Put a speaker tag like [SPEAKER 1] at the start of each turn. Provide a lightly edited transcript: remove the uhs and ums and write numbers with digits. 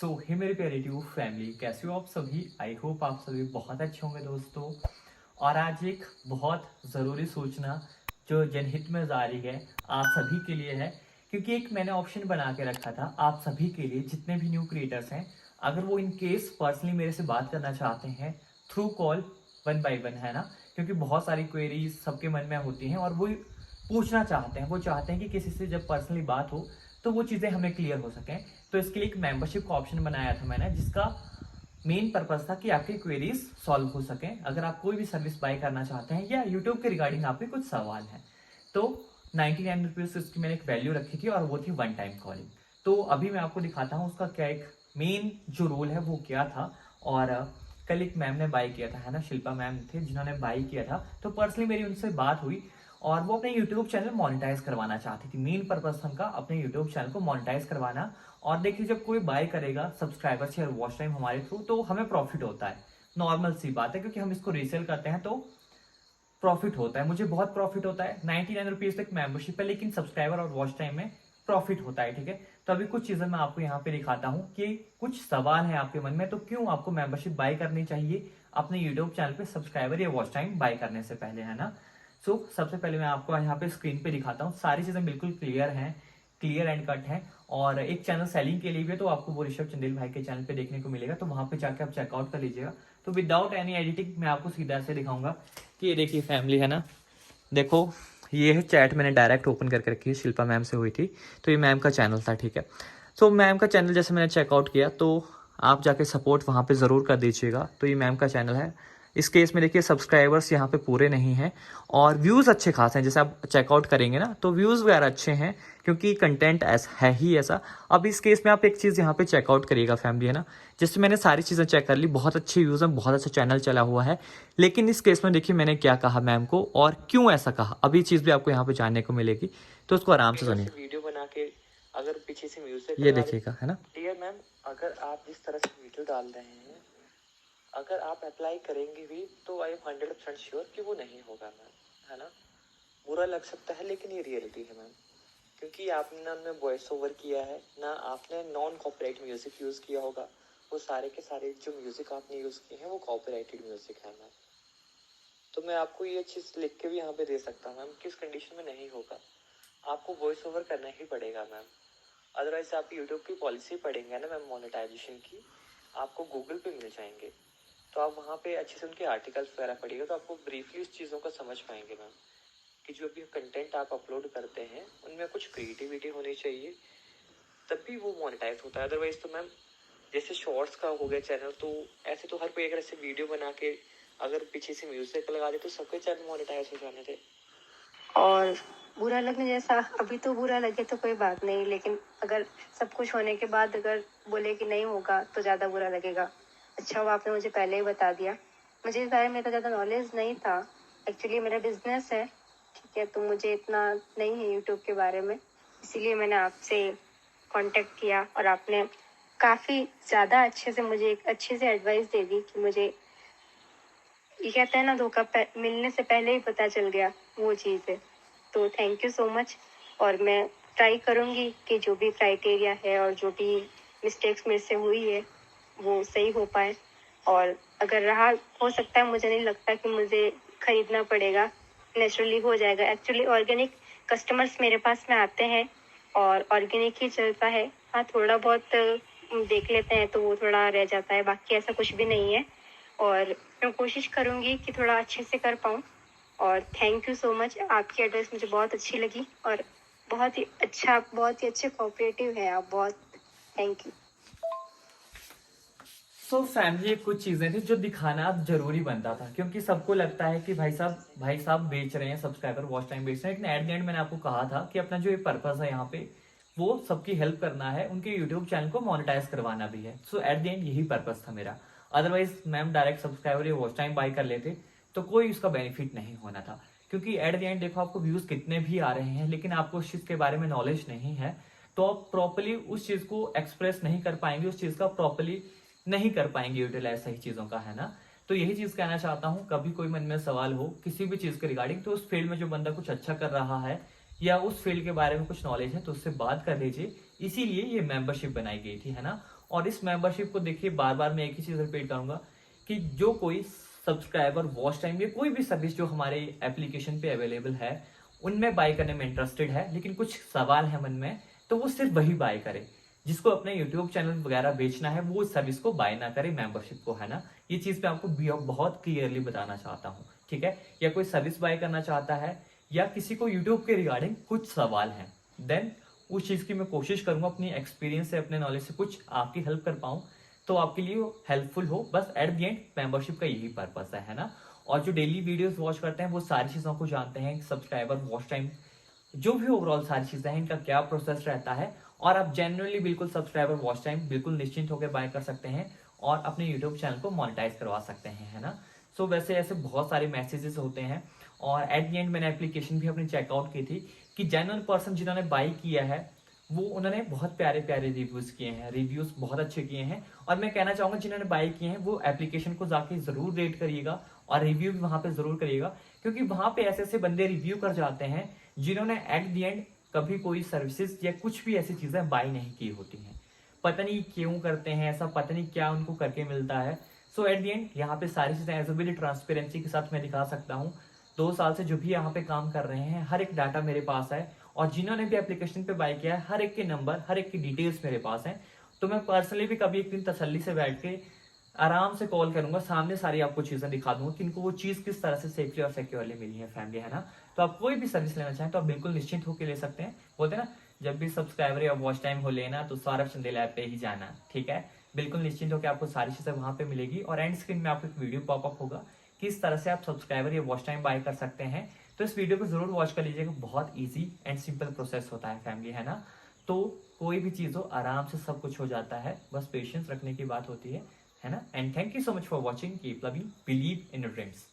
[SPEAKER 1] हे मेरे प्यारे tube family, कैसे हो आप सभी। आई होप आप सभी बहुत अच्छे होंगे दोस्तों। और आज एक बहुत ज़रूरी सूचना जो जनहित में जारी है आप सभी के लिए है, क्योंकि एक मैंने ऑप्शन बना के रखा था आप सभी के लिए, जितने भी न्यू क्रिएटर्स हैं, अगर वो इन केस पर्सनली मेरे से बात करना चाहते हैं थ्रू कॉल 1 by 1, है ना, क्योंकि बहुत सारी क्वेरीज सबके मन में होती हैं और वो पूछना चाहते हैं, वो चाहते हैं कि किसी से जब पर्सनली बात हो तो वो चीज़ें हमें क्लियर हो सकें। तो इसके लिए एक मेंबरशिप का ऑप्शन बनाया था मैंने, जिसका मेन पर्पस था कि आपकी क्वेरीज सॉल्व हो सकें। अगर आप कोई भी सर्विस बाय करना चाहते हैं या यूट्यूब के रिगार्डिंग आपके कुछ सवाल हैं तो 99 रुपीज़ इसकी मैंने एक वैल्यू रखी थी और वो थी 1 टाइम कॉलिंग। तो अभी मैं आपको दिखाता हूँ उसका क्या एक मेन जो रोल है वो क्या था। और कल एक मैम ने बाय किया था, है ना, शिल्पा मैम थे जिन्होंने बाय किया था। तो पर्सनली मेरी उनसे बात हुई और वो अपने यूट्यूब चैनल मोनेटाइज करवाना चाहती थी। मेन पर्पस था उनका अपने यूट्यूब चैनल को मोनेटाइज करवाना। और देखिए, जब कोई बाय करेगा सब्सक्राइबर से और वॉच टाइम हमारे थ्रू, तो हमें प्रॉफिट होता है, नॉर्मल सी बात है, क्योंकि हम इसको रीसेल करते हैं तो प्रॉफिट होता है। मुझे बहुत प्रॉफिट होता है। 99 रुपीज तक मेंबरशिप है, लेकिन सब्सक्राइबर और वॉच टाइम में प्रॉफिट होता है। ठीक है, तो अभी कुछ चीजें मैं आपको यहाँ पे दिखाता हूँ कि कुछ सवाल है आपके मन में, तो क्यों आपको मेंबरशिप बाय करनी चाहिए अपने यूट्यूब चैनल पे सब्सक्राइबर या वॉच टाइम बाय करने से पहले, है ना। सबसे पहले मैं आपको यहाँ पे स्क्रीन पे दिखाता हूँ। सारी चीजें बिल्कुल क्लियर हैं, क्लियर एंड कट है। और एक चैनल सेलिंग के लिए भी है, तो आपको वो ऋषभ चंदेल भाई के चैनल पे देखने को मिलेगा, तो वहां पे जाके आप चेकआउट कर लीजिएगा। तो विदाउट एनी एडिटिंग मैं आपको सीधा से दिखाऊंगा कि ये देखिए फैमिली, है ना, देखो ये है चैट, मैंने डायरेक्ट ओपन करके रखी है, शिल्पा मैम से हुई थी, तो ये मैम का चैनल था। ठीक है, तो मैम का चैनल जैसे मैंने चेकआउट किया तो आप जाके सपोर्ट वहाँ पे ज़रूर कर दीजिएगा। तो ये मैम का चैनल है। इस केस में देखिए सब्सक्राइबर्स यहाँ पे पूरे नहीं हैं और व्यूज़ अच्छे खास हैं। जैसे आप चेकआउट करेंगे ना तो व्यूज़ वगैरह अच्छे हैं, क्योंकि कंटेंट ऐसा है ही ऐसा। अब इस केस में आप एक चीज़ यहाँ पे चेकआउट करिएगा फैमिली, है ना, जिससे मैंने सारी चीज़ें चेक कर ली, बहुत अच्छे व्यूज़ हैं, बहुत अच्छा चैनल चला हुआ है। लेकिन इस केस में देखिए मैंने क्या कहा मैम को और क्यों ऐसा कहा, अभी चीज़ भी आपको यहाँ पे जानने को मिलेगी, तो उसको आराम से सुनिए।
[SPEAKER 2] वीडियो बना के अगर पीछे से म्यूजिक
[SPEAKER 1] ये देखिएगा, है ना।
[SPEAKER 2] डियर मैम, अगर आप जिस तरह से वीडियो डाल रहे हैं, अगर आप अप्लाई करेंगे भी तो आई एम 100% श्योर कि वो नहीं होगा मैम, है ना। बुरा लग सकता है लेकिन ये रियलिटी है मैम, क्योंकि आपने ना उनमें वॉइस ओवर किया है, ना आपने नॉन कॉपीराइट म्यूजिक यूज़ किया होगा। वो सारे के सारे जो म्यूजिक आपने यूज़ किए हैं वो कॉपीराइटेड म्यूजिक है मैम। तो मैं आपको ये चीज़ लिख के भी यहाँ पे दे सकता हूँ मैम, किस कंडीशन में नहीं होगा। आपको वॉइस ओवर करना ही पड़ेगा मैम, अदरवाइज आप यूट्यूब की पॉलिसी पढ़ेंगे ना मैम मोनेटाइजेशन की, आपको गूगल पे मिल जाएंगे, तो आप वहाँ पे अच्छे से उनके आर्टिकल्स वगैरह पढ़िएगा, तो आपको ब्रीफली उस चीज़ों को समझ पाएंगे मैम कि जो भी कंटेंट आप अपलोड करते हैं उनमें कुछ क्रिएटिविटी होनी चाहिए, तब भी वो मोनेटाइज होता है। अदरवाइज तो मैम जैसे शॉर्ट्स का हो गया चैनल, तो ऐसे तो हर कोई अगर ऐसे वीडियो बना के अगर पीछे से म्यूजिक लगा दे तो सबके चैनल मोनेटाइज हो जाने थे।
[SPEAKER 3] और बुरा लगने जैसा अभी तो बुरा लगे तो कोई बात नहीं, लेकिन अगर सब कुछ होने के बाद अगर बोले कि नहीं होगा तो ज़्यादा बुरा लगेगा। अच्छा हुआ आपने मुझे पहले ही बता दिया, मुझे इस बारे में इतना ज़्यादा नॉलेज नहीं था। एक्चुअली मेरा बिजनेस है, ठीक है, तो मुझे इतना नहीं है यूट्यूब के बारे में, इसीलिए मैंने आपसे कांटेक्ट किया और आपने काफ़ी ज़्यादा अच्छे से मुझे एक अच्छी से एडवाइस दे दी कि मुझे, ये कहते हैं ना, धोखा मिलने से पहले ही पता चल गया, वो चीज़ है। तो थैंक यू सो मच। और मैं ट्राई करूँगी कि जो भी क्राइटेरिया है और जो भी मिस्टेक्स मेरे से हुई है वो सही हो पाए। और अगर रहा, हो सकता है, मुझे नहीं लगता कि मुझे ख़रीदना पड़ेगा, नेचुरली हो जाएगा। एक्चुअली ऑर्गेनिक कस्टमर्स मेरे पास में आते हैं और ऑर्गेनिक ही चलता है। हाँ, थोड़ा बहुत देख लेते हैं तो वो थोड़ा रह जाता है, बाकी ऐसा कुछ भी नहीं है। और मैं कोशिश करूँगी कि थोड़ा अच्छे से कर पाऊँ। और थैंक यू सो मच, आपकी एड्रेस मुझे बहुत अच्छी लगी और बहुत ही अच्छा, बहुत ही अच्छे कोऑपरेटिव हैं आप, बहुत थैंक यू।
[SPEAKER 1] फैमिली, कुछ चीजें थी जो दिखाना जरूरी बनता था, क्योंकि सबको लगता है कि भाई साहब बेच रहे हैं, सब्सक्राइबर वॉच टाइम बेच रहे हैं, लेकिन एट द एंड मैंने आपको कहा था कि अपना जो ये पर्पस है यहाँ पे वो सबकी हेल्प करना है, उनके यूट्यूब चैनल को मोनेटाइज करवाना भी है। सो एट द एंड यही पर्पस था मेरा। अदरवाइज मैम डायरेक्ट सब्सक्राइबर या वॉच टाइम बाय कर लेते तो कोई उसका बेनिफिट नहीं होना था, क्योंकि एट द एंड देखो, आपको व्यूज कितने भी आ रहे हैं लेकिन आपको उस चीज के बारे में नॉलेज नहीं है, तो आप प्रॉपरली उस चीज को एक्सप्रेस नहीं कर पाएंगे, उस चीज का प्रॉपरली नहीं कर पाएंगे यूटिलाइज सही चीजों का, है ना। तो यही चीज कहना चाहता हूँ, कभी कोई मन में सवाल हो किसी भी चीज के रिगार्डिंग, तो उस फील्ड में जो बंदा कुछ अच्छा कर रहा है या उस फील्ड के बारे में कुछ नॉलेज है तो उससे बात कर लीजिए। इसीलिए ये मेंबरशिप बनाई गई थी, है ना। और इस मेंबरशिप को देखिए बार बार मैं एक ही चीज रिपीट करूंगा कि जो कोई सब्सक्राइबर वॉच टाइम या कोई भी सर्विस जो हमारे एप्लीकेशन पे अवेलेबल है उनमें बाय करने में इंटरेस्टेड है लेकिन कुछ सवाल है मन में, तो वो सिर्फ वही बाय करे। जिसको अपने यूट्यूब चैनल वगैरह बेचना है वो इस सर्विस को बाय ना करे, मेंबरशिप को, है ना। ये चीज मैं आपको बहुत क्लियरली बताना चाहता हूँ, ठीक है। या कोई सर्विस बाय करना चाहता है या किसी को यूट्यूब के रिगार्डिंग कुछ सवाल है, देन उस चीज की मैं कोशिश करूंगा अपनी एक्सपीरियंस से, अपने नॉलेज से कुछ आपकी हेल्प कर पाऊं तो आपके लिए हेल्पफुल हो। बस एट द एंड मेंबरशिप का यही पर्पस है ना। और जो डेली वीडियोस वॉच करते हैं वो सारी चीजों को जानते हैं, सब्सक्राइबर वॉच टाइम जो भी ओवरऑल सारी चीजें हैं इनका क्या प्रोसेस रहता है, और आप जेन्युइनली बिल्कुल सब्सक्राइबर वॉच टाइम बिल्कुल निश्चिंत होकर बाय कर सकते हैं और अपने यूट्यूब चैनल को मोनेटाइज करवा सकते हैं, है ना। सो वैसे ऐसे बहुत सारे मैसेजेस होते हैं और एट द एंड मैंने एप्लीकेशन भी अपनी चेकआउट की थी कि जेन्युइन पर्सन जिन्होंने बाई किया है वो उन्होंने बहुत प्यारे प्यारे रिव्यूज किए हैं, रिव्यूज बहुत अच्छे किए हैं। और मैं कहना चाहूंगा जिन्होंने बाई किए हैं वो एप्लीकेशन को जाके जरूर रेट करिएगा और रिव्यू भी वहां पे जरूर करिएगा, क्योंकि वहां पे ऐसे ऐसे बंदे रिव्यू कर जाते हैं जिन्होंने एट द एंड कभी कोई सर्विसेज या कुछ भी ऐसी चीजें बाई नहीं की होती हैं। पता नहीं क्यों करते हैं ऐसा, पता नहीं क्या उनको करके मिलता है। सो एट द एंड यहाँ पे सारी चीजें एज वेरी ट्रांसपेरेंसी के साथ मैं दिखा सकता हूँ। 2 साल से जो भी यहाँ पे काम कर रहे हैं हर एक डाटा मेरे पास है, और जिन्होंने भी एप्लीकेशन पे बाय किया है हर एक के नंबर, हर एक की डिटेल्स मेरे पास हैं। तो मैं पर्सनली भी कभी एक दिन तसल्ली से बैठ के आराम से कॉल करूंगा, सामने सारी आपको चीजें दिखा दूंगा कि इनको वो चीज किस तरह से सेफली और सिक्योरली मिली है फैमिली, है ना। तो आप कोई भी सर्विस लेना चाहें तो आप बिल्कुल निश्चिंत होकर ले सकते हैं। बोलते हैं ना जब भी सब्सक्राइबर या वॉच टाइम हो लेना तो सौरभ चंदेल ऐप पे ही जाना, ठीक है। बिल्कुल निश्चिंत होकर आपको सारी चीजें वहां पे मिलेगी और एंड स्क्रीन में आपको एक वीडियो पॉपअप होगा किस तरह से आप सब्सक्राइबर या वॉच टाइम बाय कर सकते हैं। तो इस वीडियो को जरूर वॉच कर लीजिएगा, बहुत ईजी एंड सिंपल प्रोसेस होता है फैमिली, है ना। तो कोई भी चीज हो आराम से सब कुछ हो जाता है, बस पेशेंस रखने की बात होती है ना। And thank you so much for watching, keep loving, believe in your dreams.